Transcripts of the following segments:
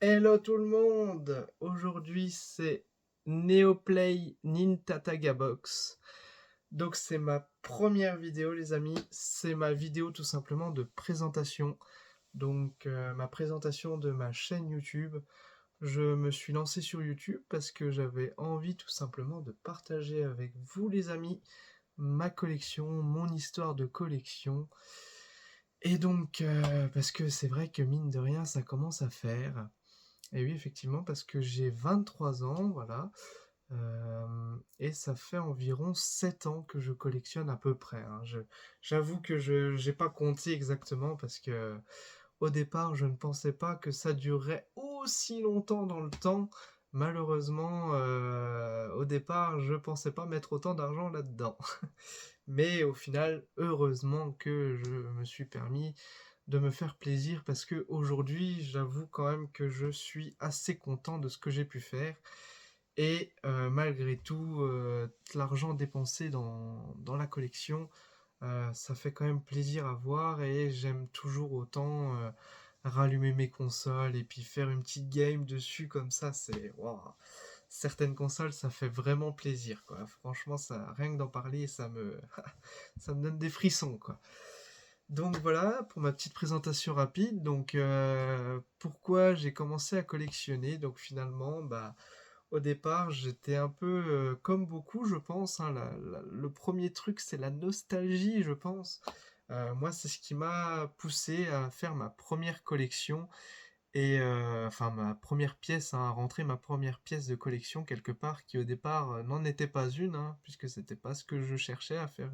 Hello tout le monde! Aujourd'hui c'est Neoplay Nintatagabox. Donc c'est ma première vidéo les amis, c'est ma vidéo tout simplement de présentation. Donc ma présentation de ma chaîne YouTube. Je me suis lancé sur YouTube parce que j'avais envie tout simplement de partager avec vous les amis ma collection, mon histoire de collection. Et donc parce que c'est vrai que mine de rien ça commence à faire. Et oui, effectivement, parce que j'ai 23 ans, voilà, et ça fait environ 7 ans que je collectionne à peu près, hein. J'avoue que je j'ai pas compté exactement parce que au départ, je ne pensais pas que ça durerait aussi longtemps dans le temps. Malheureusement, au départ, je pensais pas mettre autant d'argent là-dedans. Mais au final, heureusement que je me suis permis de me faire plaisir parce que aujourd'hui, j'avoue quand même que je suis assez content de ce que j'ai pu faire. Et malgré tout, l'argent dépensé dans la collection, ça fait quand même plaisir à voir et j'aime toujours autant rallumer mes consoles et puis faire une petite game dessus comme ça, c'est waouh. Certaines consoles, ça fait vraiment plaisir, quoi. Franchement, ça, rien que d'en parler, ça me donne des frissons, quoi. Donc voilà pour ma petite présentation rapide. Donc pourquoi j'ai commencé à collectionner. Donc finalement, bah au départ, j'étais un peu comme beaucoup, je pense, hein. Le premier truc, c'est la nostalgie, je pense. Moi, c'est ce qui m'a poussé à faire ma première collection et enfin ma première pièce, hein, à rentrer ma première pièce de collection quelque part qui au départ n'en était pas une, hein, puisque c'était pas ce que je cherchais à faire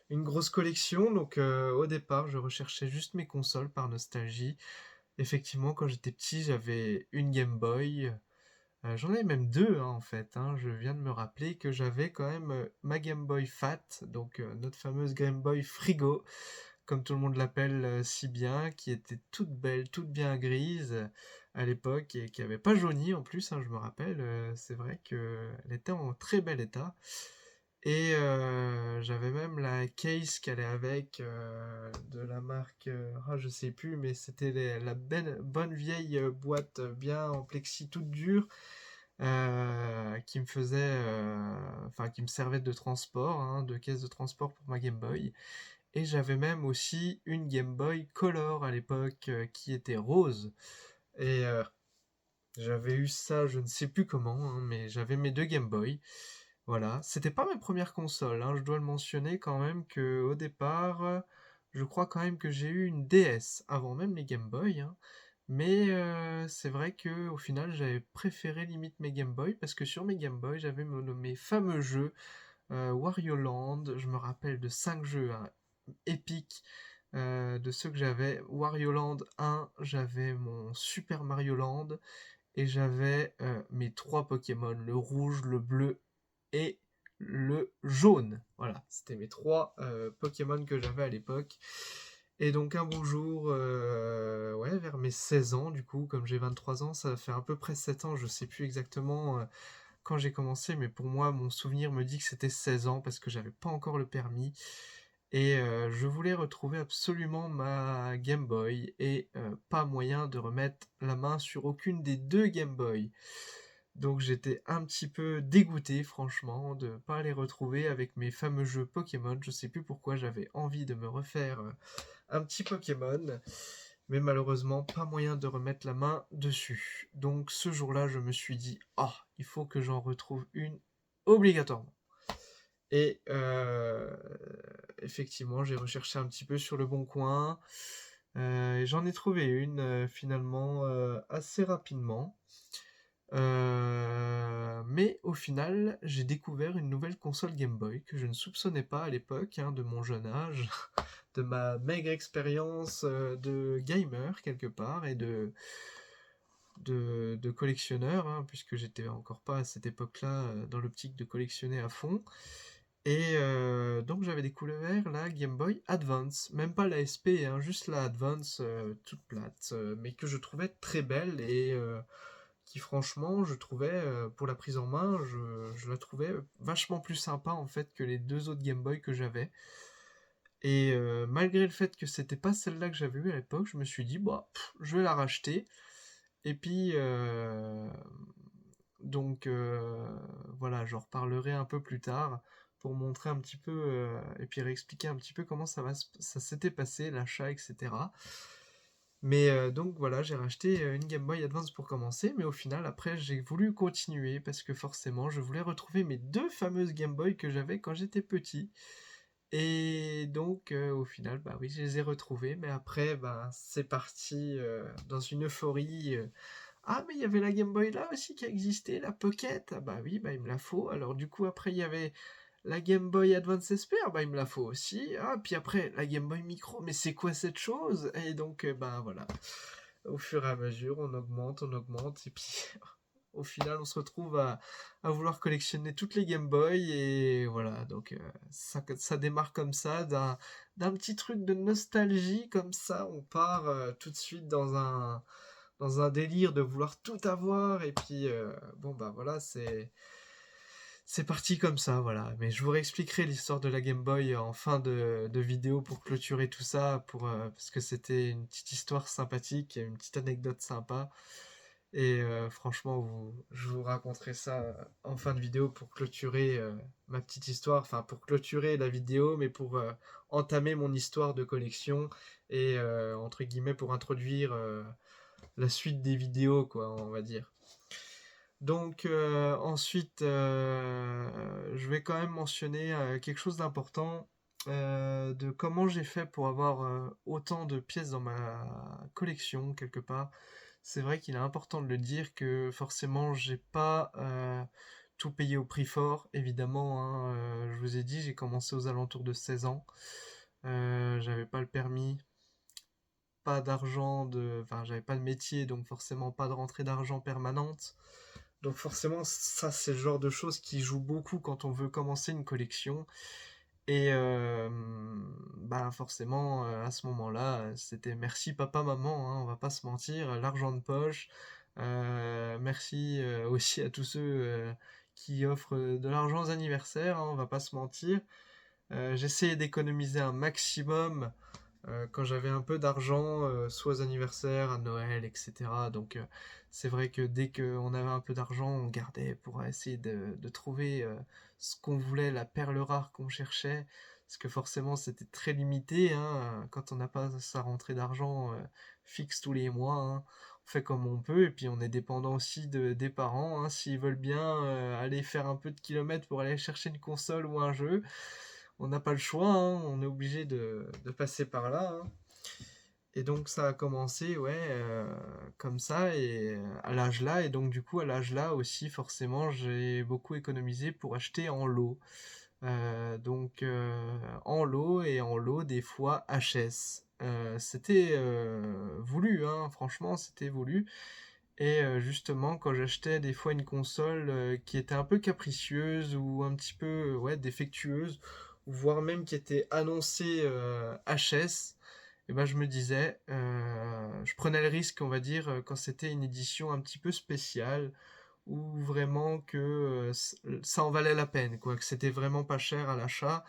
une grosse collection. Donc au départ, je recherchais juste mes consoles par nostalgie. Effectivement, quand j'étais petit, j'avais une Game Boy. J'en avais même deux, hein, en fait, hein. Je viens de me rappeler que j'avais quand même ma Game Boy Fat, donc notre fameuse Game Boy Frigo, comme tout le monde l'appelle si bien, qui était toute belle, toute bien grise à l'époque et qui avait pas jauni en plus, hein, je me rappelle. C'est vrai qu'elle était en très bel état. Et j'avais même la case qu'elle est avec de la marque, je sais plus, mais c'était la bonne vieille boîte bien en plexi toute dure qui me faisait, enfin qui me servait de transport, hein, de caisse de transport pour ma Game Boy. Et j'avais même aussi une Game Boy Color à l'époque qui était rose. Et j'avais eu ça, je ne sais plus comment, hein, mais j'avais mes deux Game Boy. Voilà, c'était pas mes premières consoles, hein, je dois le mentionner quand même que au départ, je crois quand même que j'ai eu une DS avant même les Game Boy, hein. Mais c'est vrai que au final, j'avais préféré limite mes Game Boy parce que sur mes Game Boy, j'avais mes fameux jeux Wario Land. Je me rappelle de 5 jeux hein, épiques de ceux que j'avais. Wario Land 1, j'avais mon Super Mario Land et j'avais mes trois Pokémon, le rouge, le bleu et le jaune. Voilà, c'était mes trois Pokémon que j'avais à l'époque. Et donc un beau jour, ouais, vers mes 16 ans, du coup, comme j'ai 23 ans, ça fait à peu près 7 ans, je sais plus exactement quand j'ai commencé, mais pour moi, mon souvenir me dit que c'était 16 ans parce que j'avais pas encore le permis. Et je voulais retrouver absolument ma Game Boy et pas moyen de remettre la main sur aucune des deux Game Boy. Donc j'étais un petit peu dégoûté franchement de ne pas les retrouver avec mes fameux jeux Pokémon. Je sais plus pourquoi j'avais envie de me refaire un petit Pokémon, mais malheureusement pas moyen de remettre la main dessus. Donc ce jour-là je me suis dit ah il faut que j'en retrouve une obligatoirement. Et effectivement, j'ai recherché un petit peu sur le bon coin. Et j'en ai trouvé une finalement assez rapidement. Mais au final, j'ai découvert une nouvelle console Game Boy que je ne soupçonnais pas à l'époque hein, de mon jeune âge, de ma maigre expérience de gamer quelque part et de collectionneur, hein, puisque j'étais encore pas à cette époque-là dans l'optique de collectionner à fond. Et donc j'avais découvert la Game Boy Advance, même pas la SP, hein, juste la Advance toute plate, mais que je trouvais très belle et qui franchement je trouvais pour la prise en main, je la trouvais vachement plus sympa en fait que les deux autres Game Boy que j'avais. Et malgré le fait que c'était pas celle-là que j'avais eue à l'époque, je me suis dit bah je vais la racheter. Et puis, donc voilà, j'en reparlerai un peu plus tard pour montrer un petit peu et puis réexpliquer un petit peu comment ça s'était passé, l'achat, etc. Mais donc voilà, j'ai racheté une Game Boy Advance pour commencer, mais au final, après, j'ai voulu continuer parce que forcément, je voulais retrouver mes deux fameuses Game Boy que j'avais quand j'étais petit. Et donc, au final, bah oui, je les ai retrouvées, mais après, bah, c'est parti dans une euphorie. Ah, mais il y avait la Game Boy là aussi qui existait, la Pocket. Ah bah oui, bah il me la faut. Alors du coup, après, il y avait la Game Boy Advance SP, ah bah il me la faut aussi. Ah, puis après, la Game Boy Micro, mais c'est quoi cette chose? Et donc, ben voilà, au fur et à mesure, on augmente, et puis au final, on se retrouve à vouloir collectionner toutes les Game Boy, et voilà, donc ça démarre comme ça, d'un petit truc de nostalgie, comme ça, on part tout de suite dans un délire de vouloir tout avoir, et puis bon bah voilà, c'est parti comme ça, voilà. Mais je vous réexpliquerai l'histoire de la Game Boy en fin de vidéo pour clôturer tout ça, parce que c'était une petite histoire sympathique, une petite anecdote sympa. Et franchement, je vous raconterai ça en fin de vidéo pour clôturer ma petite histoire, enfin pour clôturer la vidéo, mais pour entamer mon histoire de collection et entre guillemets pour introduire la suite des vidéos, quoi, on va dire. Donc ensuite, je vais quand même mentionner quelque chose d'important de comment j'ai fait pour avoir autant de pièces dans ma collection quelque part. C'est vrai qu'il est important de le dire que forcément j'ai pas tout payé au prix fort, évidemment, hein. Je vous ai dit, j'ai commencé aux alentours de 16 ans. J'avais pas le permis, pas d'argent enfin j'avais pas de métier, donc forcément pas de rentrée d'argent permanente. Donc forcément, ça c'est le genre de choses qui jouent beaucoup quand on veut commencer une collection. Et bah forcément, à ce moment-là, c'était merci papa, maman, hein, on va pas se mentir, l'argent de poche. Merci aussi à tous ceux qui offrent de l'argent aux anniversaires, hein, on va pas se mentir. J'essayais d'économiser un maximum quand j'avais un peu d'argent, soit aux anniversaires, à Noël, etc. Donc c'est vrai que dès qu'on avait un peu d'argent, on gardait pour essayer de trouver ce qu'on voulait, la perle rare qu'on cherchait. Parce que forcément c'était très limité, hein, quand on n'a pas sa rentrée d'argent fixe tous les mois, hein. On fait comme on peut et puis on est dépendant aussi des parents, hein, s'ils veulent bien aller faire un peu de kilomètres pour aller chercher une console ou un jeu, on n'a pas le choix, hein, on est obligé de passer par là, hein. Et donc ça a commencé, ouais, comme ça, et à l'âge là, et donc du coup à l'âge là aussi, forcément, j'ai beaucoup économisé pour acheter en lot. Donc en lot, et en lot des fois HS. C'était voulu, hein, franchement, c'était voulu. Et justement, quand j'achetais des fois une console qui était un peu capricieuse ou un petit peu ouais, défectueuse, voire même qui était annoncée HS, et ben je me disais, je prenais le risque, on va dire, quand c'était une édition un petit peu spéciale, ou vraiment que ça en valait la peine, quoi, que c'était vraiment pas cher à l'achat,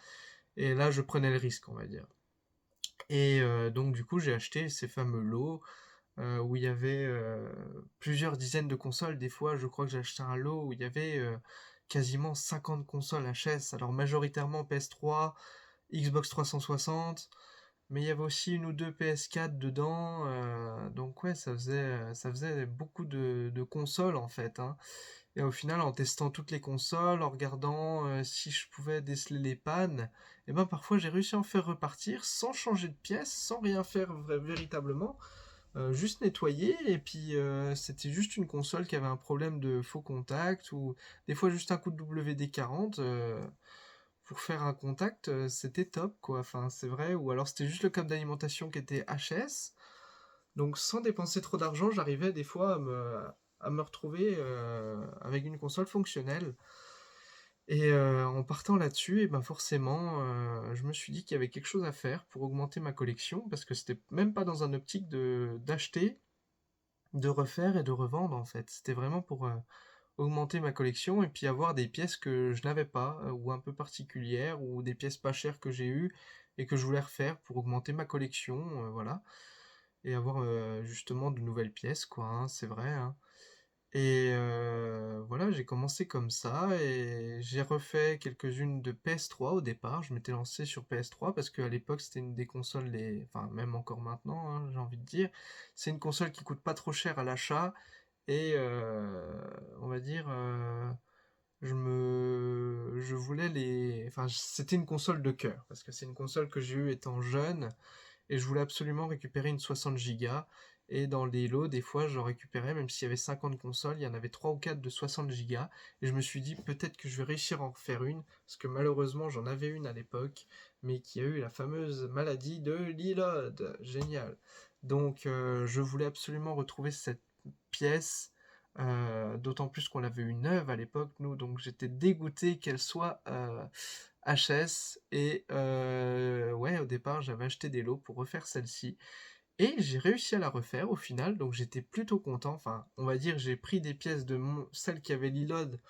et là je prenais le risque, on va dire. Et donc du coup j'ai acheté ces fameux lots où il y avait plusieurs dizaines de consoles. Des fois, je crois que j'ai acheté un lot où il y avait quasiment 50 consoles HS. Alors majoritairement PS3, Xbox 360, mais il y avait aussi une ou deux PS4 dedans. Donc ouais, ça faisait beaucoup de consoles en fait, hein. Et au final, en testant toutes les consoles, en regardant si je pouvais déceler les pannes, et ben parfois j'ai réussi à en faire repartir sans changer de pièce, sans rien faire véritablement. Juste nettoyer, et puis c'était juste une console qui avait un problème de faux contact, ou des fois juste un coup de WD-40 pour faire un contact, c'était top quoi, enfin c'est vrai, ou alors c'était juste le câble d'alimentation qui était HS, donc sans dépenser trop d'argent j'arrivais des fois à me retrouver avec une console fonctionnelle. Et en partant là-dessus, et ben forcément, je me suis dit qu'il y avait quelque chose à faire pour augmenter ma collection, parce que c'était même pas dans un optique d'acheter, de refaire et de revendre en fait. C'était vraiment pour augmenter ma collection et puis avoir des pièces que je n'avais pas ou un peu particulières, ou des pièces pas chères que j'ai eues et que je voulais refaire pour augmenter ma collection, voilà. et avoir justement de nouvelles pièces, quoi, hein, c'est vrai, hein. Et voilà, j'ai commencé comme ça et j'ai refait quelques-unes de PS3 au départ. Je m'étais lancé sur PS3 parce qu'à l'époque, c'était une des consoles enfin, même encore maintenant, hein, j'ai envie de dire. C'est une console qui coûte pas trop cher à l'achat et on va dire, je voulais enfin, c'était une console de cœur parce que c'est une console que j'ai eue étant jeune et je voulais absolument récupérer une 60 Go. Et dans les lots, des fois, j'en récupérais, même s'il y avait 50 consoles, il y en avait 3 ou 4 de 60 Go. Et je me suis dit, peut-être que je vais réussir à en refaire une, parce que malheureusement, j'en avais une à l'époque, mais qui a eu la fameuse maladie de l'e-load. Génial. Donc, je voulais absolument retrouver cette pièce, d'autant plus qu'on l'avait eu neuve à l'époque, nous, donc j'étais dégoûté qu'elle soit HS. Et ouais, au départ, j'avais acheté des lots pour refaire celle-ci. Et j'ai réussi à la refaire au final, donc j'étais plutôt content. Enfin, on va dire, j'ai pris des pièces de celle qui avait l'e-load,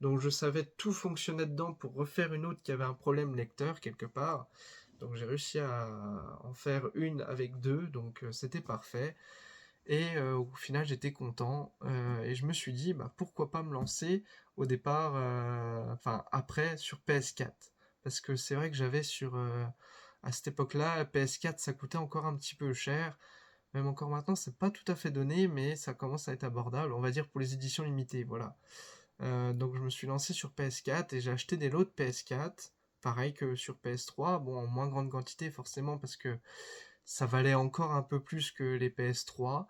donc je savais tout fonctionnait dedans pour refaire une autre qui avait un problème lecteur quelque part. Donc j'ai réussi à en faire une avec deux, donc c'était parfait. Et au final, j'étais content. Et je me suis dit, bah, pourquoi pas me lancer au départ, enfin après, sur PS4. Parce que c'est vrai que j'avais à cette époque-là, PS4, ça coûtait encore un petit peu cher. Même encore maintenant, c'est pas tout à fait donné, mais ça commence à être abordable, on va dire pour les éditions limitées, voilà. Donc je me suis lancé sur PS4 et j'ai acheté des lots de PS4, pareil que sur PS3, bon en moins grande quantité forcément parce que ça valait encore un peu plus que les PS3,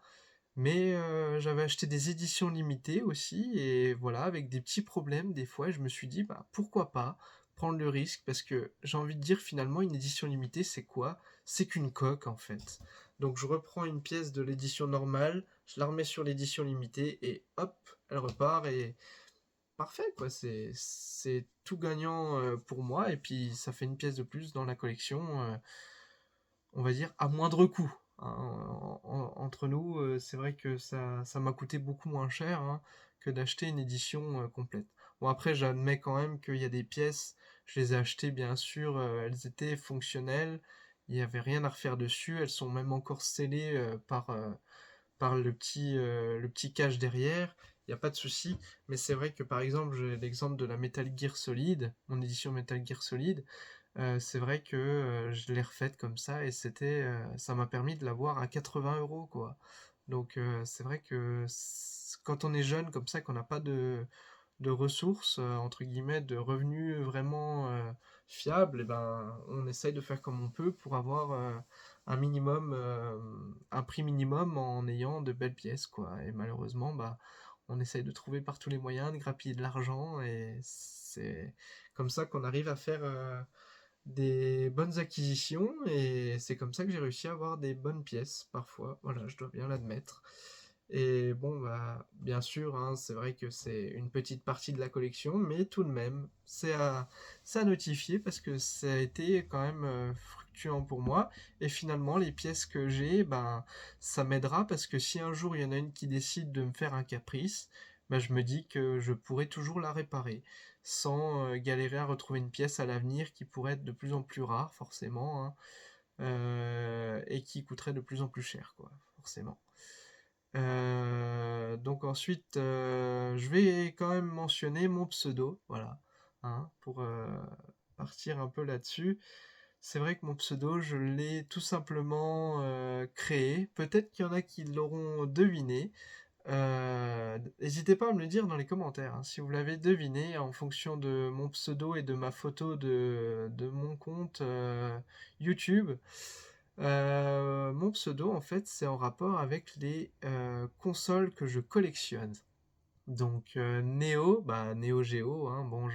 mais j'avais acheté des éditions limitées aussi, et voilà, avec des petits problèmes des fois, je me suis dit, bah pourquoi pas prendre le risque, parce que j'ai envie de dire finalement une édition limitée c'est quoi? C'est qu'une coque en fait. Donc je reprends une pièce de l'édition normale, je la remets sur l'édition limitée, et hop, elle repart, et parfait quoi, c'est tout gagnant pour moi, et puis ça fait une pièce de plus dans la collection, on va dire, à moindre coût, hein. Entre nous, c'est vrai que ça m'a coûté beaucoup moins cher, hein, que d'acheter une édition complète. Bon, après, j'admets quand même qu'il y a des pièces, je les ai achetées, bien sûr, elles étaient fonctionnelles, il n'y avait rien à refaire dessus, elles sont même encore scellées par le petit cache derrière, il n'y a pas de souci. Mais c'est vrai que par exemple, j'ai l'exemple de la Metal Gear Solid, mon édition Metal Gear Solid. C'est vrai que je l'ai refaite comme ça, et ça m'a permis de l'avoir à 80 € quoi. Donc c'est vrai que quand on est jeune comme ça, qu'on n'a pas de ressources, entre guillemets, de revenus vraiment fiables, et ben on essaye de faire comme on peut pour avoir un minimum, un prix minimum en ayant de belles pièces, quoi. Et malheureusement, bah, on essaye de trouver par tous les moyens, de grappiller de l'argent, et c'est comme ça qu'on arrive à faire des bonnes acquisitions, et c'est comme ça que j'ai réussi à avoir des bonnes pièces parfois, voilà, je dois bien l'admettre. Et bon, bah, bien sûr, hein, c'est vrai que c'est une petite partie de la collection, mais tout de même, c'est à notifier parce que ça a été quand même fructueux pour moi. Et finalement, les pièces que j'ai, ben, ça m'aidera parce que si un jour il y en a une qui décide de me faire un caprice, ben, je me dis que je pourrai toujours la réparer sans galérer à retrouver une pièce à l'avenir qui pourrait être de plus en plus rare, forcément, hein, et qui coûterait de plus en plus cher, quoi, forcément. Donc ensuite, je vais quand même mentionner mon pseudo, voilà, hein, pour partir un peu là-dessus. C'est vrai que mon pseudo, je l'ai tout simplement créé. Peut-être qu'il y en a qui l'auront deviné. N'hésitez pas à me le dire dans les commentaires, hein, si vous l'avez deviné en fonction de mon pseudo et de ma photo de mon compte YouTube. Mon pseudo, en fait, c'est en rapport avec les consoles que je collectionne. Donc, Neo, bah, Neo Geo, hein, bon,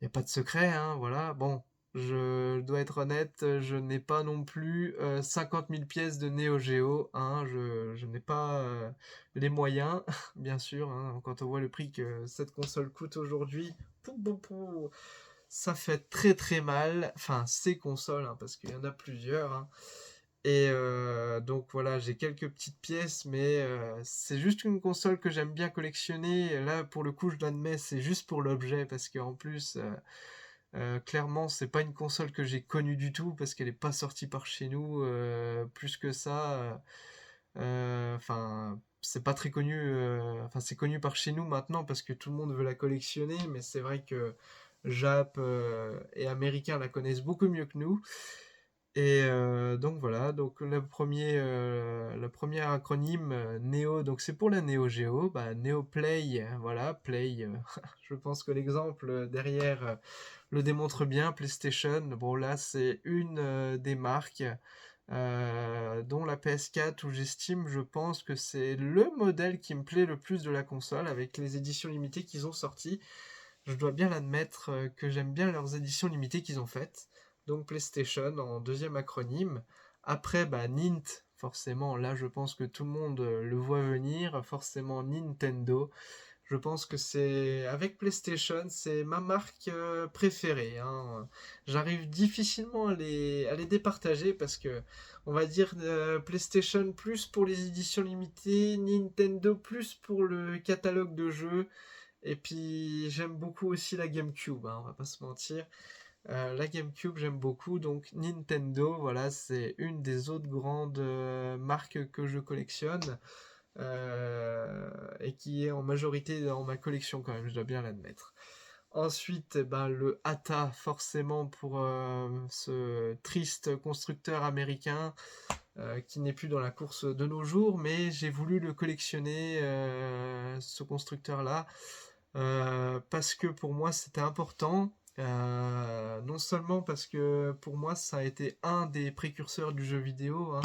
y a pas de secret, hein, voilà. Bon, je dois être honnête, je n'ai pas non plus 50 000 pièces de Neo Geo, hein, je n'ai pas les moyens, bien sûr, hein, quand on voit le prix que cette console coûte aujourd'hui, ça fait très très mal, enfin ces consoles, hein, parce qu'il y en a plusieurs, hein. Et donc voilà, j'ai quelques petites pièces, mais c'est juste une console que j'aime bien collectionner. Et là, pour le coup, je l'admets, c'est juste pour l'objet, parce qu'en plus, Clairement, c'est pas une console que j'ai connue du tout parce qu'elle est pas sortie par chez nous plus que ça. Enfin, c'est pas très connu. Enfin, c'est connu par chez nous maintenant parce que tout le monde veut la collectionner, mais c'est vrai que Jap et Américains la connaissent beaucoup mieux que nous. Et donc voilà, donc le premier acronyme Neo, donc c'est pour la Neo Geo, bah, Neo Play, voilà, Play, je pense que l'exemple derrière le démontre bien, PlayStation, bon là c'est une des marques dont la PS4 où j'estime, je pense que c'est le modèle qui me plaît le plus de la console avec les éditions limitées qu'ils ont sorties. Je dois bien l'admettre que j'aime bien leurs éditions limitées qu'ils ont faites. Donc PlayStation en deuxième acronyme. Après, bah, Nint, forcément, là je pense que tout le monde le voit venir. Forcément Nintendo. Je pense que c'est avec PlayStation, c'est ma marque préférée, hein. J'arrive difficilement à les départager parce que on va dire PlayStation plus pour les éditions limitées, Nintendo plus pour le catalogue de jeux. Et puis j'aime beaucoup aussi la GameCube, hein, on va pas se mentir. La GameCube j'aime beaucoup, donc Nintendo, voilà, c'est une des autres grandes marques que je collectionne et qui est en majorité dans ma collection quand même, je dois bien l'admettre. Ensuite, eh ben, le ATA, forcément pour ce triste constructeur américain qui n'est plus dans la course de nos jours, mais j'ai voulu le collectionner, ce constructeur-là, parce que pour moi c'était important. Non seulement parce que pour moi ça a été un des précurseurs du jeu vidéo, hein.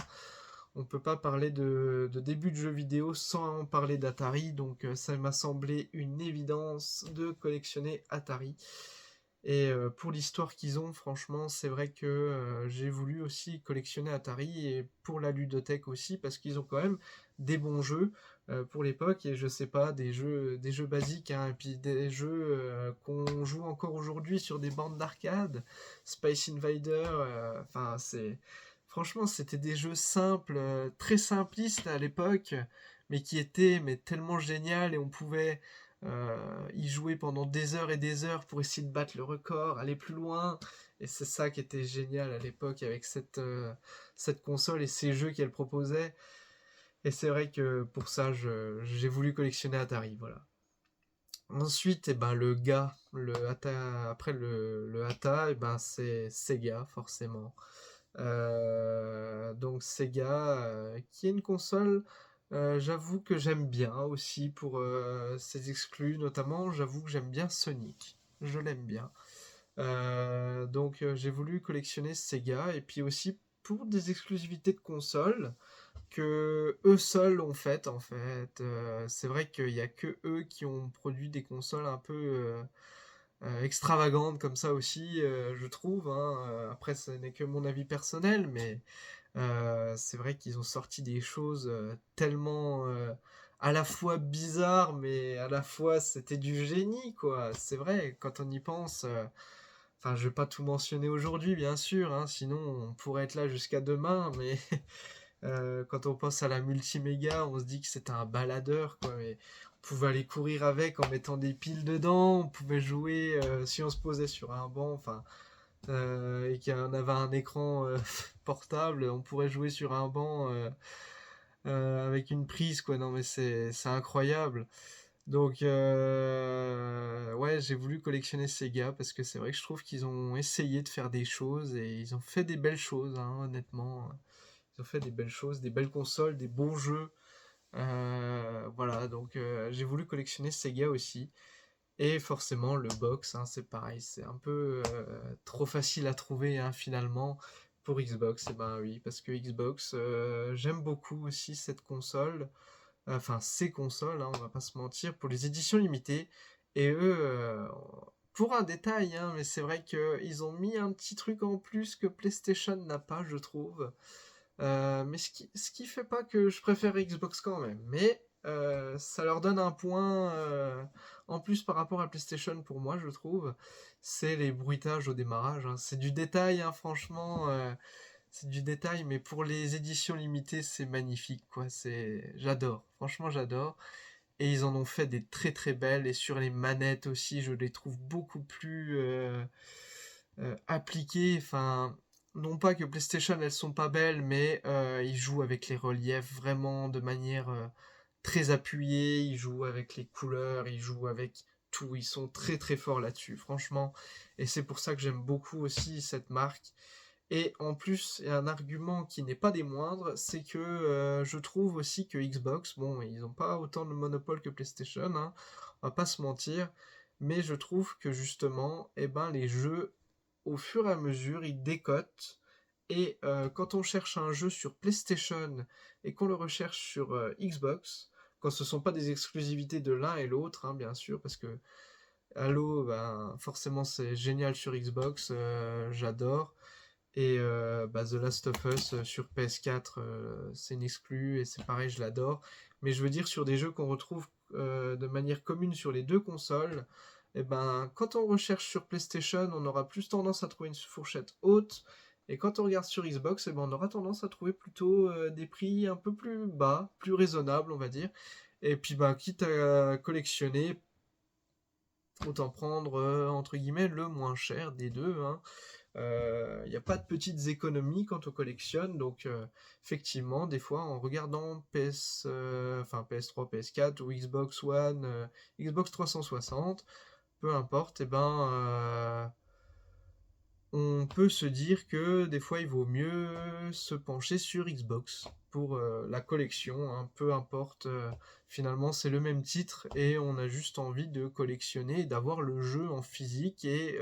On peut pas parler de début de jeu vidéo sans parler d'Atari, donc ça m'a semblé une évidence de collectionner Atari. Et pour l'histoire qu'ils ont, franchement, c'est vrai que j'ai voulu aussi collectionner Atari et pour la ludothèque aussi, parce qu'ils ont quand même des bons jeux pour l'époque et je sais pas, des jeux basiques, hein, et puis des jeux qu'on joue encore aujourd'hui sur des bandes d'arcade, Space Invader, enfin c'est franchement c'était des jeux simples, très simplistes à l'époque, mais qui étaient mais tellement génial et on pouvait y jouer pendant des heures et des heures pour essayer de battre le record, aller plus loin. Et c'est ça qui était génial à l'époque avec cette console et ces jeux qu'elle proposait. Et c'est vrai que pour ça, j'ai voulu collectionner Atari, voilà. Ensuite, eh ben, après le Ata, eh ben, c'est Sega, forcément. Donc Sega, qui est une console, j'avoue que j'aime bien aussi pour ses exclus, notamment, j'avoue que j'aime bien Sonic. Je l'aime bien. Donc j'ai voulu collectionner Sega et puis aussi pour des exclusivités de consoles que eux seuls ont faites en fait. C'est vrai qu'il y a que eux qui ont produit des consoles un peu extravagantes comme ça aussi, je trouve, hein. Après, ce n'est que mon avis personnel, mais c'est vrai qu'ils ont sorti des choses tellement à la fois bizarres, mais à la fois c'était du génie, quoi. C'est vrai, quand on y pense. Enfin, je vais pas tout mentionner aujourd'hui, bien sûr, hein, sinon on pourrait être là jusqu'à demain, mais quand on pense à la multiméga, on se dit que c'était un baladeur, quoi. Mais on pouvait aller courir avec en mettant des piles dedans, on pouvait jouer si on se posait sur un banc, enfin, et qu'on avait un écran portable, on pourrait jouer sur un banc avec une prise, quoi. Non, mais c'est incroyable. Donc, ouais, j'ai voulu collectionner Sega parce que c'est vrai que je trouve qu'ils ont essayé de faire des choses et ils ont fait des belles choses, hein, honnêtement. Ils ont fait des belles choses, des belles consoles, des bons jeux. Voilà, donc j'ai voulu collectionner Sega aussi. Et forcément, le box, hein, c'est pareil, c'est un peu trop facile à trouver, hein, finalement pour Xbox. Et ben oui, parce que Xbox, j'aime beaucoup aussi cette console, enfin ces consoles, hein, on va pas se mentir, pour les éditions limitées. Et eux, pour un détail, hein, mais c'est vrai qu'ils ont mis un petit truc en plus que PlayStation n'a pas, je trouve. Mais ce qui fait pas que je préfère Xbox quand même. Mais ça leur donne un point en plus par rapport à PlayStation pour moi, je trouve. C'est les bruitages au démarrage, hein. C'est du détail, hein, franchement. C'est du détail, mais pour les éditions limitées, c'est magnifique, quoi. J'adore. Franchement, j'adore. Et ils en ont fait des très très belles. Et sur les manettes aussi, je les trouve beaucoup plus appliquées, enfin, non pas que PlayStation elles sont pas belles, mais ils jouent avec les reliefs vraiment de manière très appuyée, ils jouent avec les couleurs, ils jouent avec tout, ils sont très très forts là-dessus, franchement, et c'est pour ça que j'aime beaucoup aussi cette marque. Et en plus, il y a un argument qui n'est pas des moindres, c'est que je trouve aussi que Xbox, bon, ils n'ont pas autant de monopole que PlayStation, hein, on va pas se mentir, mais je trouve que justement, eh ben, les jeux, au fur et à mesure, ils décotent. Et quand on cherche un jeu sur PlayStation et qu'on le recherche sur Xbox, quand ce ne sont pas des exclusivités de l'un et l'autre, hein, bien sûr, parce que Halo, ben, forcément c'est génial sur Xbox, j'adore. Et bah, The Last of Us sur PS4, c'est une exclue et c'est pareil, je l'adore. Mais je veux dire, sur des jeux qu'on retrouve de manière commune sur les deux consoles, et ben, quand on recherche sur PlayStation, on aura plus tendance à trouver une fourchette haute. Et quand on regarde sur Xbox, et ben, on aura tendance à trouver plutôt des prix un peu plus bas, plus raisonnables, on va dire. Et puis, bah, quitte à collectionner, autant prendre, entre guillemets, le moins cher des deux, hein. Il n'y a pas de petites économies quand on collectionne, donc effectivement, des fois, en regardant enfin, PS3, PS4 ou Xbox One, Xbox 360, peu importe, et ben, on peut se dire que des fois, il vaut mieux se pencher sur Xbox pour la collection, hein, peu importe. Finalement, c'est le même titre et on a juste envie de collectionner et d'avoir le jeu en physique. Et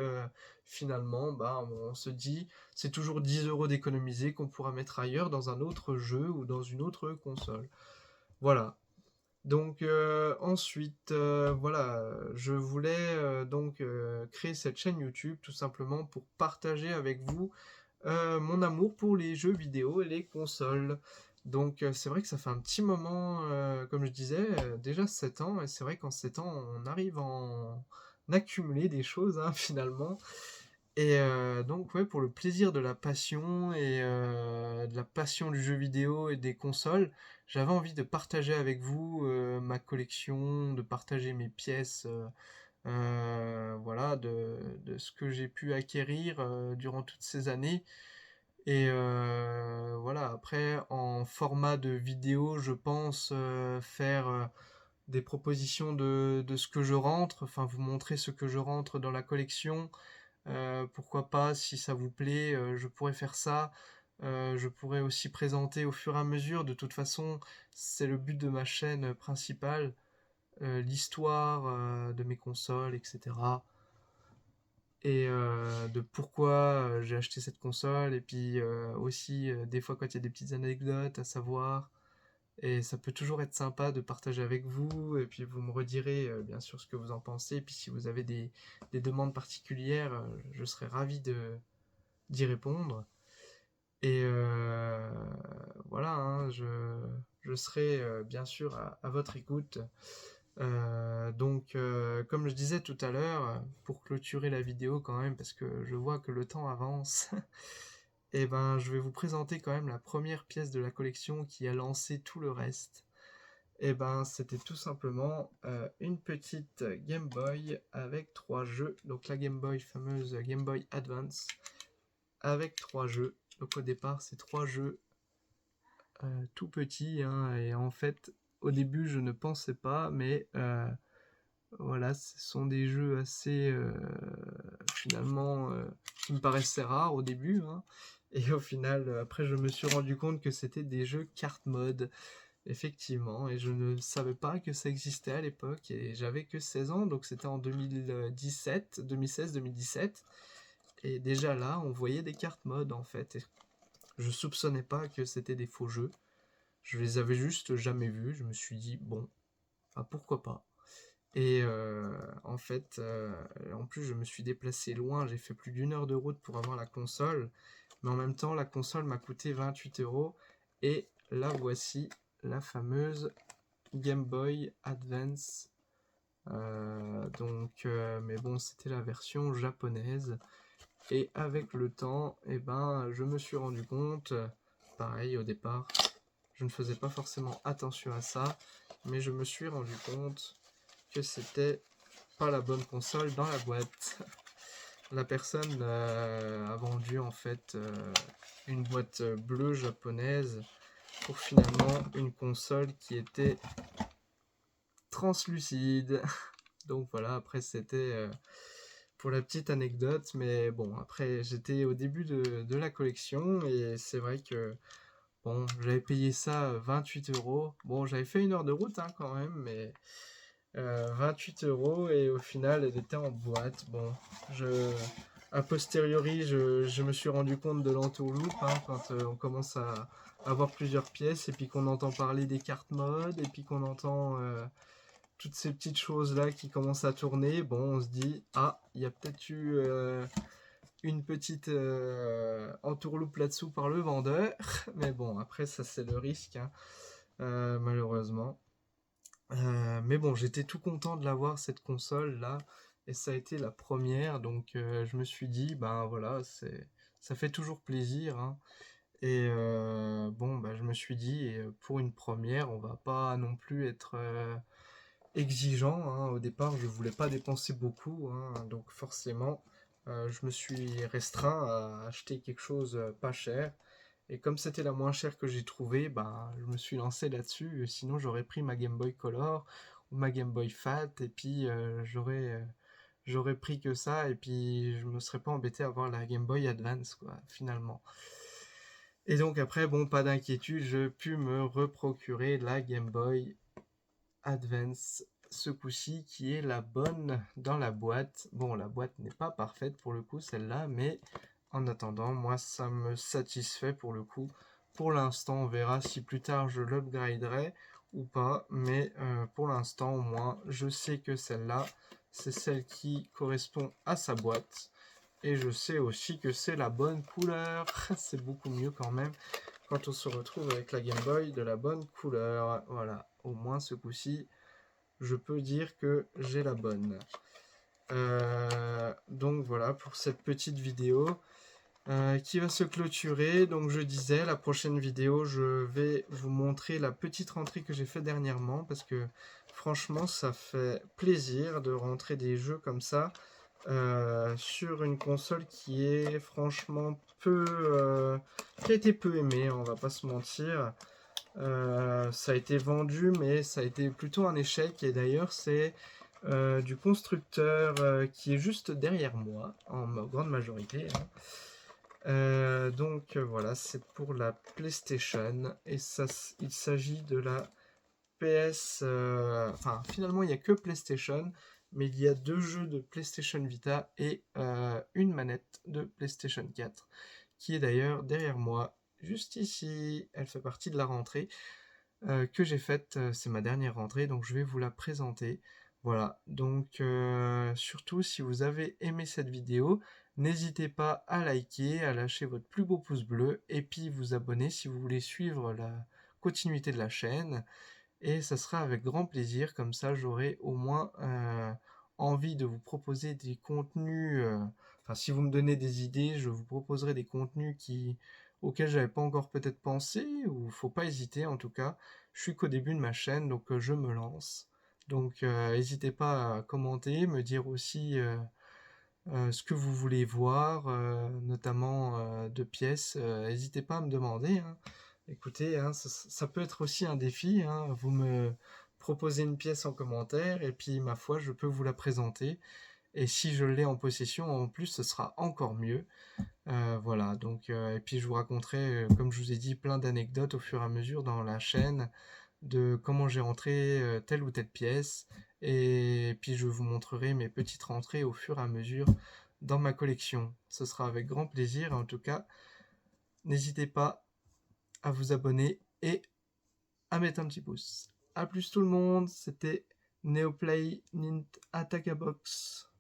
finalement, bah, on se dit, c'est toujours 10 euros d'économiser qu'on pourra mettre ailleurs dans un autre jeu ou dans une autre console. Voilà. Donc ensuite, voilà, je voulais donc créer cette chaîne YouTube tout simplement pour partager avec vous mon amour pour les jeux vidéo et les consoles. Donc c'est vrai que ça fait un petit moment, comme je disais, déjà 7 ans, et c'est vrai qu'en 7 ans, on arrive à en accumuler des choses, hein, finalement. Et donc ouais, pour le plaisir de la passion et de la passion du jeu vidéo et des consoles, j'avais envie de partager avec vous ma collection, de partager mes pièces, voilà, de ce que j'ai pu acquérir durant toutes ces années. Et voilà, après, en format de vidéo, je pense faire des propositions de ce que je rentre, enfin vous montrer ce que je rentre dans la collection. Pourquoi pas, si ça vous plaît, je pourrais faire ça. Je pourrais aussi présenter au fur et à mesure. De toute façon, c'est le but de ma chaîne principale, l'histoire de mes consoles, etc. Et de pourquoi j'ai acheté cette console. Et puis aussi, des fois, quand il y a des petites anecdotes à savoir. Et ça peut toujours être sympa de partager avec vous. Et puis vous me redirez bien sûr ce que vous en pensez. Et puis si vous avez des demandes particulières, je serais ravi d'y répondre. Et voilà, hein, je serai bien sûr à votre écoute. Donc, comme je disais tout à l'heure, pour clôturer la vidéo quand même, parce que je vois que le temps avance, et ben, je vais vous présenter quand même la première pièce de la collection qui a lancé tout le reste. Et ben, c'était tout simplement une petite Game Boy avec 3 jeux. Donc la Game Boy, fameuse Game Boy Advance, avec 3 jeux. Donc au départ, c'est 3 jeux tout petits, hein, et en fait, au début, je ne pensais pas, mais voilà, ce sont des jeux assez, finalement, qui me paraissaient rares au début, hein, et au final, après, je me suis rendu compte que c'était des jeux carte mode, effectivement, et je ne savais pas que ça existait à l'époque, et j'avais que 16 ans, donc c'était en 2017, 2016-2017, et déjà là, on voyait des cartes mode, en fait, et je soupçonnais pas que c'était des faux jeux. Je les avais juste jamais vus. Je me suis dit, bon, ah, pourquoi pas. Et en fait, en plus, je me suis déplacé loin. J'ai fait plus d'1 heure de route pour avoir la console. Mais en même temps, la console m'a coûté 28 euros. Et là, voici la fameuse Game Boy Advance. Mais bon, c'était la version japonaise. Et avec le temps, eh ben, je me suis rendu compte, pareil au départ, je ne faisais pas forcément attention à ça, mais je me suis rendu compte que c'était pas la bonne console dans la boîte. la personne a vendu en fait une boîte bleue japonaise pour finalement une console qui était translucide. Donc voilà, après c'était pour la petite anecdote, mais bon, après j'étais au début de la collection et c'est vrai que bon, j'avais payé ça 28 euros. Bon, j'avais fait 1 heure de route hein, quand même, mais 28 euros et au final elle était en boîte. Bon, a posteriori, je me suis rendu compte de l'entourloupe hein, quand on commence à avoir plusieurs pièces et puis qu'on entend parler des cartes mode et puis qu'on entend toutes ces petites choses là qui commencent à tourner. Bon, on se dit, ah, il y a peut-être eu une petite entourloupe là-dessous par le vendeur. Mais bon, après, ça c'est le risque, hein, malheureusement. Mais bon, j'étais tout content de l'avoir cette console là, et ça a été la première, donc je me suis dit, ben voilà, ça fait toujours plaisir, hein. Et bon, bah, je me suis dit, pour une première, on va pas non plus être exigeant, hein. Au départ, je voulais pas dépenser beaucoup, hein, donc forcément, je me suis restreint à acheter quelque chose pas cher. Et comme c'était la moins chère que j'ai trouvée, bah, je me suis lancé là-dessus. Sinon, j'aurais pris ma Game Boy Color ou ma Game Boy Fat, et puis j'aurais pris que ça, et puis je me serais pas embêté à avoir la Game Boy Advance, quoi, finalement. Et donc après, bon, pas d'inquiétude, je pu me reprocurer la Game Boy Advance ce coup-ci, qui est la bonne dans la boîte. Bon, la boîte n'est pas parfaite pour le coup, celle-là, mais en attendant, moi, ça me satisfait pour le coup. Pour l'instant, on verra si plus tard je l'upgraderai ou pas, mais pour l'instant, au moins, je sais que celle-là, c'est celle qui correspond à sa boîte. Et je sais aussi que c'est la bonne couleur. C'est beaucoup mieux quand même quand on se retrouve avec la Game Boy de la bonne couleur. Voilà, au moins ce coup-ci, je peux dire que j'ai la bonne. Donc voilà pour cette petite vidéo qui va se clôturer. Donc je disais, la prochaine vidéo, je vais vous montrer la petite rentrée que j'ai fait dernièrement, parce que franchement, ça fait plaisir de rentrer des jeux comme ça sur une console qui est franchement qui a été peu aimée, on va pas se mentir. Ça a été vendu, mais ça a été plutôt un échec. Et d'ailleurs, c'est du constructeur qui est juste derrière moi, en grande majorité, hein. Donc voilà, c'est pour la PlayStation. Et ça, il s'agit de la PS. Enfin, finalement, il n'y a que PlayStation, mais il y a 2 jeux de PlayStation Vita et une manette de PlayStation 4, qui est d'ailleurs derrière moi, juste ici. Elle fait partie de la rentrée que j'ai faite. C'est ma dernière rentrée, donc je vais vous la présenter. Voilà, donc surtout si vous avez aimé cette vidéo, n'hésitez pas à liker, à lâcher votre plus beau pouce bleu, et puis vous abonner si vous voulez suivre la continuité de la chaîne. Et ça sera avec grand plaisir, comme ça j'aurai au moins envie de vous proposer des contenus. Enfin, si vous me donnez des idées, je vous proposerai des contenus auxquels j'avais pas encore peut-être pensé, ou faut pas hésiter en tout cas. Je suis qu'au début de ma chaîne, donc je me lance. Donc n'hésitez pas à commenter, me dire aussi ce que vous voulez voir, notamment de pièces. N'hésitez pas à me demander, hein. Écoutez, hein, ça peut être aussi un défi, hein. Vous me proposez une pièce en commentaire et puis ma foi, je peux vous la présenter. Et si je l'ai en possession, en plus, ce sera encore mieux. Voilà, donc, et puis je vous raconterai, comme je vous ai dit, plein d'anecdotes au fur et à mesure dans la chaîne de comment j'ai rentré telle ou telle pièce. Et puis je vous montrerai mes petites rentrées au fur et à mesure dans ma collection. Ce sera avec grand plaisir. En tout cas, n'hésitez pas à vous abonner et à mettre un petit pouce. A plus tout le monde, c'était Neoplay Nint Atakabox.